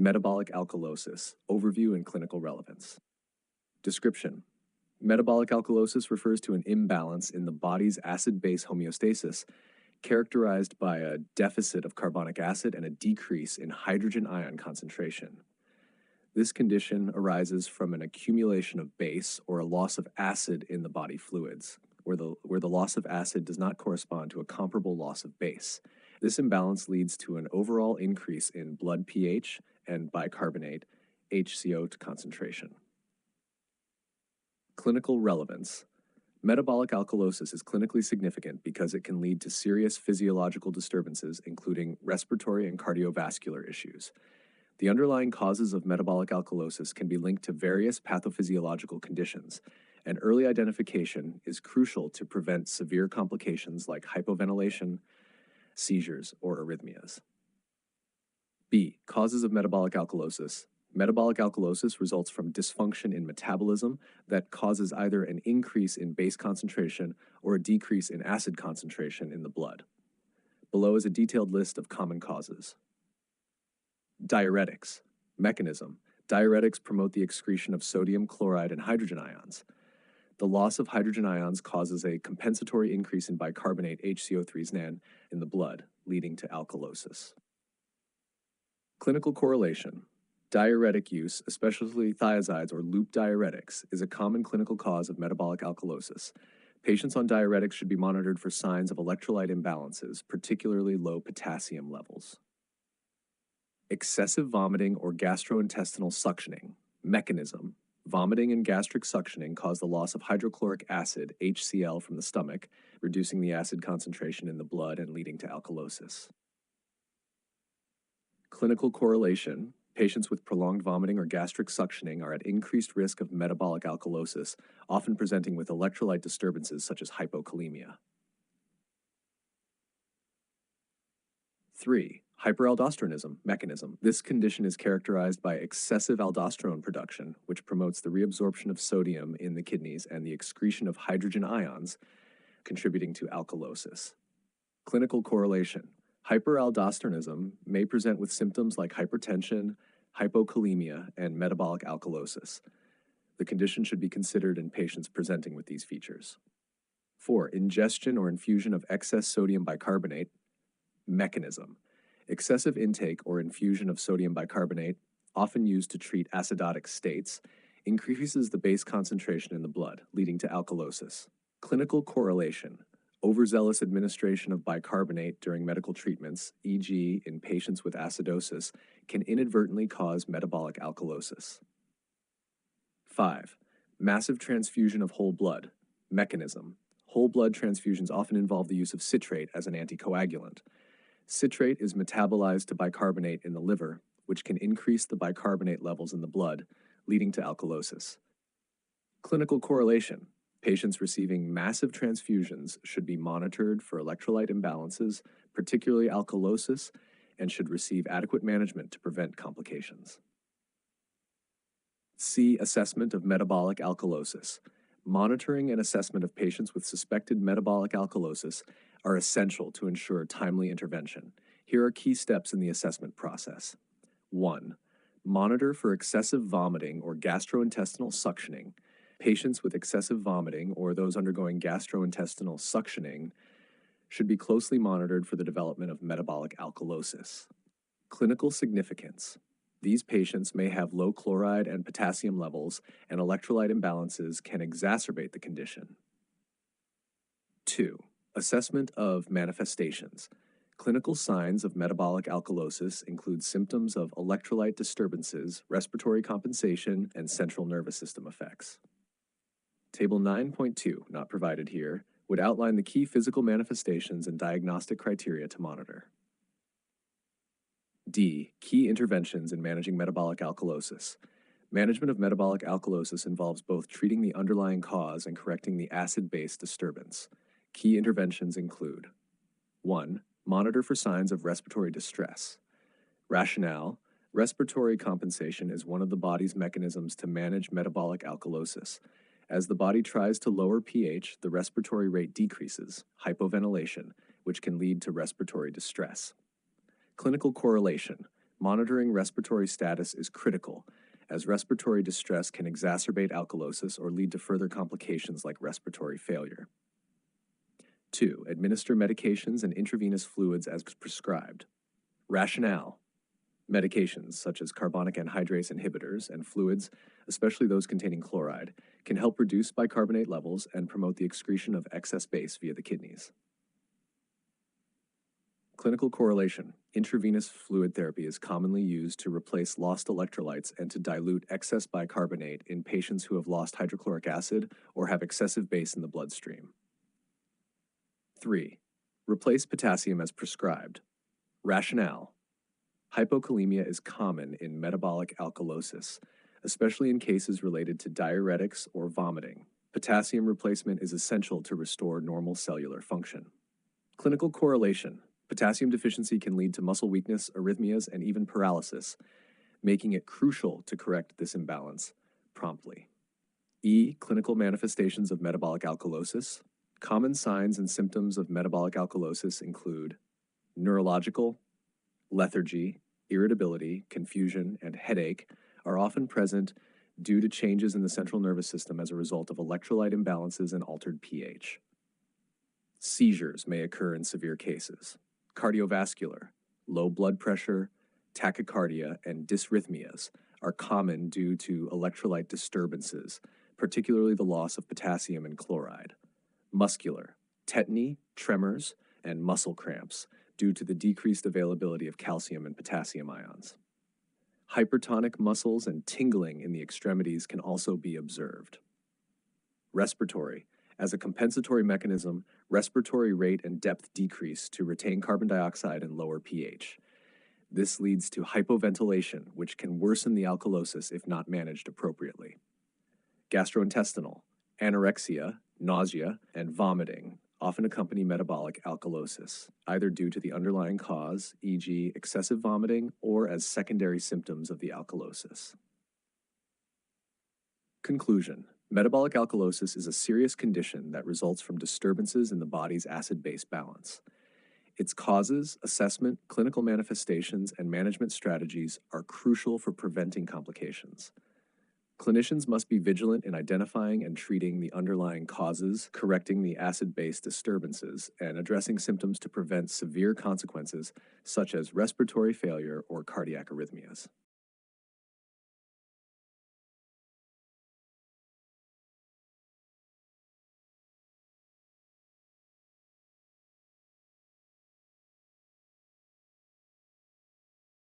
Metabolic alkalosis, overview and clinical relevance. Description. Metabolic alkalosis refers to an imbalance in the body's acid-base homeostasis, characterized by a deficit of carbonic acid and a decrease in hydrogen ion concentration. This condition arises from an accumulation of base or a loss of acid in the body fluids, where the loss of acid does not correspond to a comparable loss of base. This imbalance leads to an overall increase in blood pH and bicarbonate HCO concentration. Clinical relevance. Metabolic alkalosis is clinically significant because it can lead to serious physiological disturbances, including respiratory and cardiovascular issues. The underlying causes of metabolic alkalosis can be linked to various pathophysiological conditions, and early identification is crucial to prevent severe complications like hypoventilation, seizures, or arrhythmias. B. Causes of metabolic alkalosis. Metabolic alkalosis results from dysfunction in metabolism that causes either an increase in base concentration or a decrease in acid concentration in the blood. Below is a detailed list of common causes. Diuretics. Mechanism. Diuretics promote the excretion of sodium chloride and hydrogen ions. The loss of hydrogen ions causes a compensatory increase in bicarbonate HCO3 in the blood, leading to alkalosis. Clinical correlation. Diuretic use, especially thiazides or loop diuretics, is a common clinical cause of metabolic alkalosis. Patients on diuretics should be monitored for signs of electrolyte imbalances, particularly low potassium levels. Excessive vomiting or gastrointestinal suctioning. Mechanism. Vomiting and gastric suctioning cause the loss of hydrochloric acid, HCl, from the stomach, reducing the acid concentration in the blood and leading to alkalosis. Clinical correlation. Patients with prolonged vomiting or gastric suctioning are at increased risk of metabolic alkalosis, often presenting with electrolyte disturbances such as hypokalemia. 3. Hyperaldosteronism. Mechanism. This condition is characterized by excessive aldosterone production, which promotes the reabsorption of sodium in the kidneys and the excretion of hydrogen ions, contributing to alkalosis. Clinical correlation. Hyperaldosteronism may present with symptoms like hypertension, hypokalemia, and metabolic alkalosis. The condition should be considered in patients presenting with these features. 4. Ingestion or infusion of excess sodium bicarbonate. Mechanism. Excessive intake or infusion of sodium bicarbonate, often used to treat acidotic states, increases the base concentration in the blood, leading to alkalosis. Clinical correlation. Overzealous administration of bicarbonate during medical treatments, e.g. in patients with acidosis, can inadvertently cause metabolic alkalosis. 5. Massive transfusion of whole blood. Mechanism. Whole blood transfusions often involve the use of citrate as an anticoagulant. Citrate is metabolized to bicarbonate in the liver, which can increase the bicarbonate levels in the blood, leading to alkalosis. Clinical correlation. Patients receiving massive transfusions should be monitored for electrolyte imbalances, particularly alkalosis, and should receive adequate management to prevent complications. C. Assessment of metabolic alkalosis. Monitoring and assessment of patients with suspected metabolic alkalosis are essential to ensure timely intervention. Here are key steps in the assessment process. 1. Monitor for excessive vomiting or gastrointestinal suctioning. Patients with excessive vomiting or those undergoing gastrointestinal suctioning should be closely monitored for the development of metabolic alkalosis. Clinical significance. These patients may have low chloride and potassium levels, and electrolyte imbalances can exacerbate the condition. 2. Assessment of manifestations. Clinical signs of metabolic alkalosis include symptoms of electrolyte disturbances, respiratory compensation, and central nervous system effects. Table 9.2, not provided here, would outline the key physical manifestations and diagnostic criteria to monitor. D. Key interventions in managing metabolic alkalosis. Management of metabolic alkalosis involves both treating the underlying cause and correcting the acid-base disturbance. Key interventions include: 1. Monitor for signs of respiratory distress. Rationale: respiratory compensation is one of the body's mechanisms to manage metabolic alkalosis. As the body tries to lower pH, the respiratory rate decreases, hypoventilation, which can lead to respiratory distress. Clinical correlation: Monitoring respiratory status is critical, as respiratory distress can exacerbate alkalosis or lead to further complications like respiratory failure. 2. Administer medications and intravenous fluids as prescribed. Rationale: medications such as carbonic anhydrase inhibitors and fluids, especially those containing chloride, can help reduce bicarbonate levels and promote the excretion of excess base via the kidneys. Clinical correlation: intravenous fluid therapy is commonly used to replace lost electrolytes and to dilute excess bicarbonate in patients who have lost hydrochloric acid or have excessive base in the bloodstream. 3. Replace potassium as prescribed. Rationale: hypokalemia is common in metabolic alkalosis, especially in cases related to diuretics or vomiting. Potassium replacement is essential to restore normal cellular function. Clinical correlation: potassium deficiency can lead to muscle weakness, arrhythmias, and even paralysis, making it crucial to correct this imbalance promptly. Clinical manifestations of metabolic alkalosis. Common signs and symptoms of metabolic alkalosis include neurological, lethargy, irritability, confusion, and headache are often present due to changes in the central nervous system as a result of electrolyte imbalances and altered pH. Seizures may occur in severe cases. Cardiovascular, low blood pressure, tachycardia, and dysrhythmias are common due to electrolyte disturbances, particularly the loss of potassium and chloride. Muscular, tetany, tremors, and muscle cramps due to the decreased availability of calcium and potassium ions. Hypertonic muscles and tingling in the extremities can also be observed. Respiratory: as a compensatory mechanism, respiratory rate and depth decrease to retain carbon dioxide and lower pH. This leads to hypoventilation, which can worsen the alkalosis if not managed appropriately. Gastrointestinal: anorexia, nausea, and vomiting often accompany metabolic alkalosis, either due to the underlying cause, e.g., excessive vomiting, or as secondary symptoms of the alkalosis. Conclusion: metabolic alkalosis is a serious condition that results from disturbances in the body's acid-base balance. Its causes, assessment, clinical manifestations, and management strategies are crucial for preventing complications. Clinicians must be vigilant in identifying and treating the underlying causes, correcting the acid-base disturbances, and addressing symptoms to prevent severe consequences such as respiratory failure or cardiac arrhythmias.